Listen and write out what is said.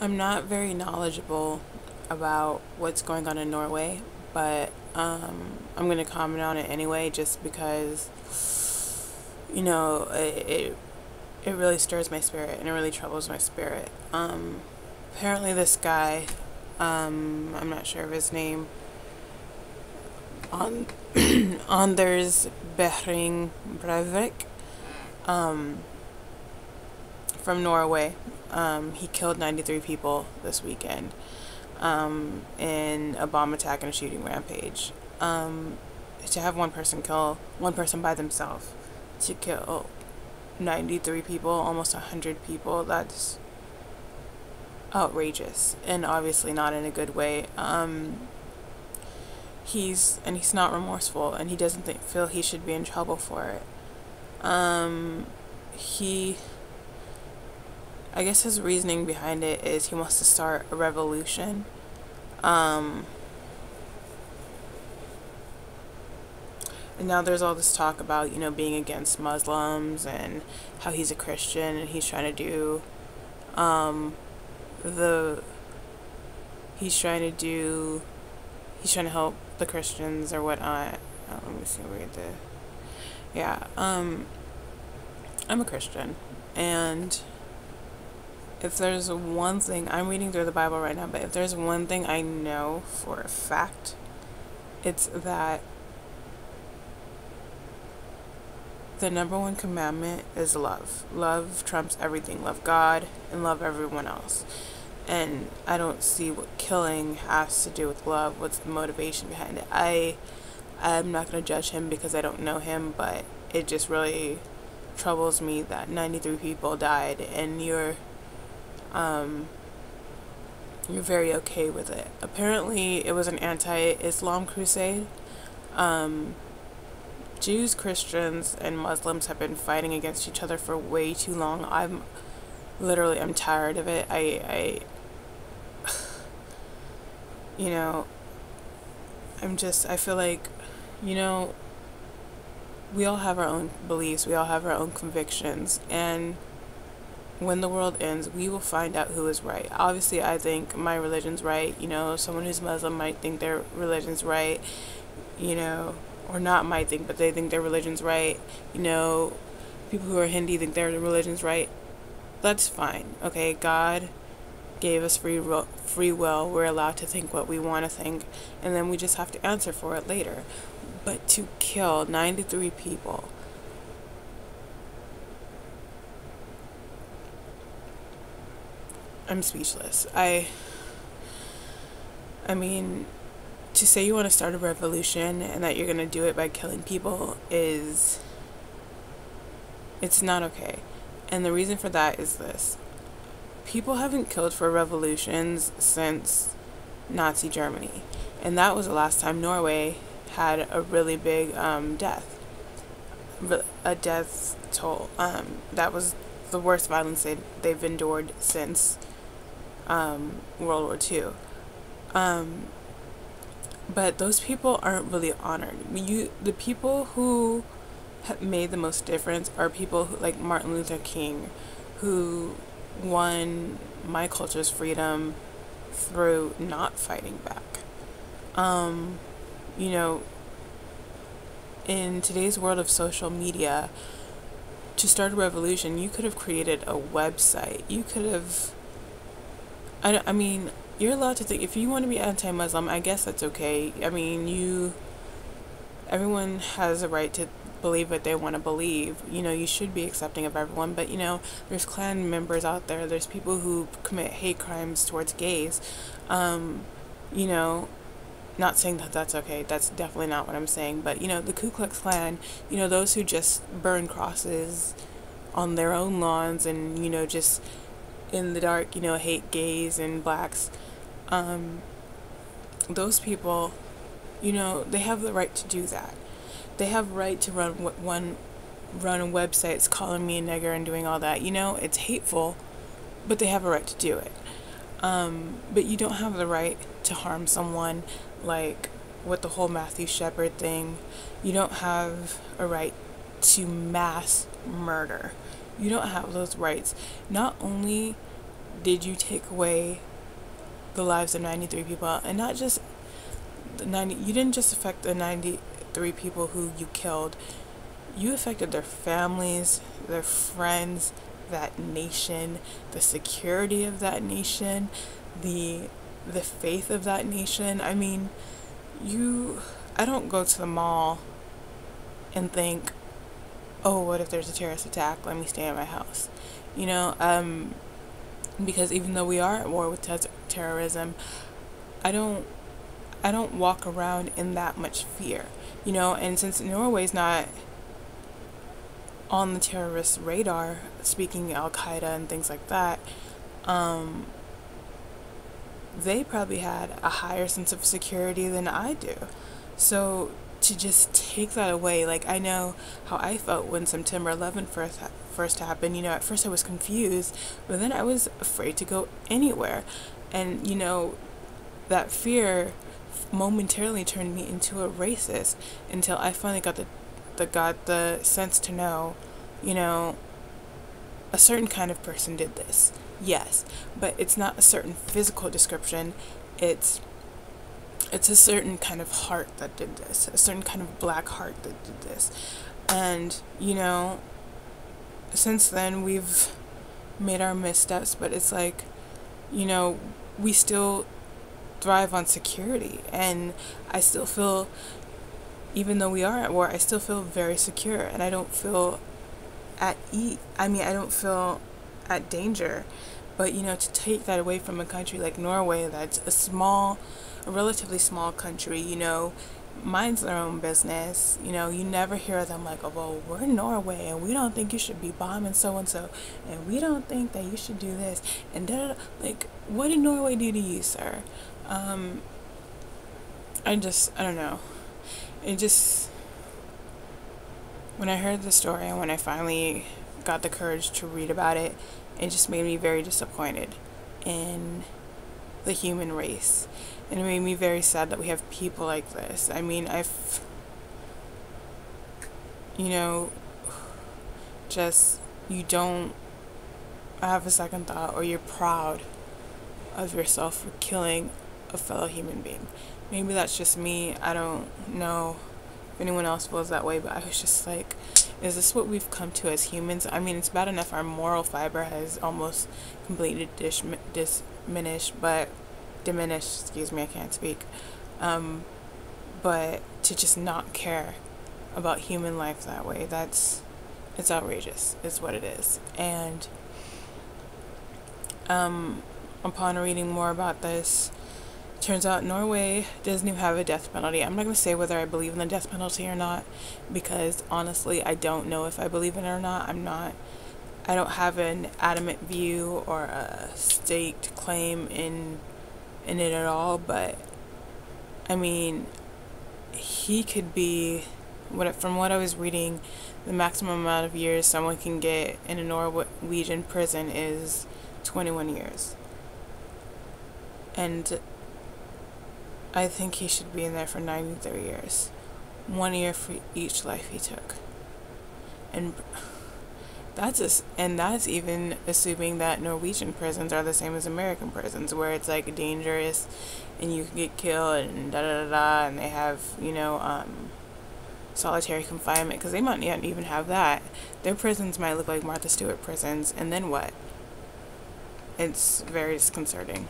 I'm not very knowledgeable about what's going on in Norway, but I'm going to comment on it anyway just because, it really stirs my spirit and it really troubles my spirit. Apparently, this guy, I'm not sure of his name, on Anders Behring Breivik, um, from Norway. He killed 93 people this weekend in a bomb attack and a shooting rampage. To have one person kill one person by themselves, to kill 93 people, almost 100 people, that's outrageous and obviously not in a good way. He's not remorseful, and he doesn't feel he should be in trouble for it. He I guess his reasoning behind it is he wants to start a revolution. And now there's all this talk about, being against Muslims and how he's a Christian and he's trying to do, the, he's trying to help the Christians or whatnot. Let me see where yeah, I'm a Christian, and if there's one thing, I'm reading through the Bible right now, but if there's one thing I know for a fact, it's that the number one commandment is love. Love trumps everything. Love God and love everyone else. And I don't see what killing has to do with love. What's the motivation behind it? I'm not going to judge him because I don't know him, but it just really troubles me that 93 people died and you're very okay with it. Apparently, it was an anti-Islam crusade. Jews, Christians, and Muslims have been fighting against each other for way too long. I'm tired of it. I I feel like, we all have our own beliefs, we all have our own convictions, and when the world ends, we will find out who is right. Obviously, I think my religion's right. Someone who's Muslim might think their religion's right, or not might think, but they think their religion's right. People who are Hindi think their religion's right. That's fine, okay? God gave us free will. We're allowed to think what we want to think, and then we just have to answer for it later. But to kill 93 people, I'm speechless. I mean, to say you want to start a revolution and that you're going to do it by killing people it's not okay. And the reason for that is this. People haven't killed for revolutions since Nazi Germany. And that was the last time Norway had a really big death toll. That was the worst violence they've endured since World War II. But those people aren't really honored. The people who have made the most difference are people like Martin Luther King, who won my culture's freedom through not fighting back. In today's world of social media, to start a revolution, you could have created a website. You could have, you're allowed to think, if you want to be anti-Muslim, I guess that's okay. Everyone has a right to believe what they want to believe. You should be accepting of everyone, but there's Klan members out there, there's people who commit hate crimes towards gays. Not saying that that's okay, that's definitely not what I'm saying, but the Ku Klux Klan, those who just burn crosses on their own lawns and just in the dark, hate gays and blacks, those people, they have the right to do that. They have right to run websites calling me a nigger and doing all that. It's hateful, but they have a right to do it. But you don't have the right to harm someone, like with the whole Matthew Shepard thing. You don't have a right to mass murder. You don't have those rights. Not only did you take away the lives of 93 people, and not just the 90, you didn't just affect the 93 people who you killed, you affected their families, their friends, that nation, the security of that nation, the faith of that nation. I mean, I don't go to the mall and think, oh, what if there's a terrorist attack? Let me stay at my house. You know, because even though we are at war with terrorism, I don't walk around in that much fear. You know, and since Norway's not on the terrorist radar, speaking Al Qaeda and things like that, they probably had a higher sense of security than I do. So to just take that away, like, I know how I felt when September 11th first happened. You know, at first I was confused, but then I was afraid to go anywhere. And, you know, that fear momentarily turned me into a racist until I finally got the sense to know, you know, a certain kind of person did this. Yes, but it's not a certain physical description. It's a certain kind of heart that did this, a certain kind of black heart that did this. And, you know, since then we've made our missteps, but it's like, you know, we still thrive on security, and I still feel, even though we are at war, I still feel very secure, and I don't feel I don't feel at danger. But, you know, to take that away from a country like Norway, that's a relatively small country, you know, minds their own business. You know, you never hear them like, oh, well, we're Norway and we don't think you should be bombing so and so, and we don't think that you should do this, and like, what did Norway do to you, sir? I don't know. When I heard the story and when I finally got the courage to read about it, it just made me very disappointed in the human race. And it made me very sad that we have people like this. I mean, you know, just, you don't have a second thought, or you're proud of yourself for killing a fellow human being. Maybe that's just me. I don't know if anyone else feels that way, but I was just like, is this what we've come to as humans? I mean, it's bad enough our moral fiber has almost completely diminished, excuse me, I can't speak. But to just not care about human life that way, it's outrageous, is what it is. And upon reading more about this, turns out Norway doesn't even have a death penalty. I'm not going to say whether I believe in the death penalty or not, because honestly, I don't know if I believe in it or not. I don't have an adamant view or a staked claim in it at all, but I mean, he could be, from what I was reading, the maximum amount of years someone can get in a Norwegian prison is 21 years. And I think he should be in there for 93 years. 1 year for each life he took. And that's even assuming that Norwegian prisons are the same as American prisons, where it's like dangerous and you can get killed and da-da-da-da, and they have, you know, solitary confinement, because they might not even have that. Their prisons might look like Martha Stewart prisons, and then what? It's very disconcerting.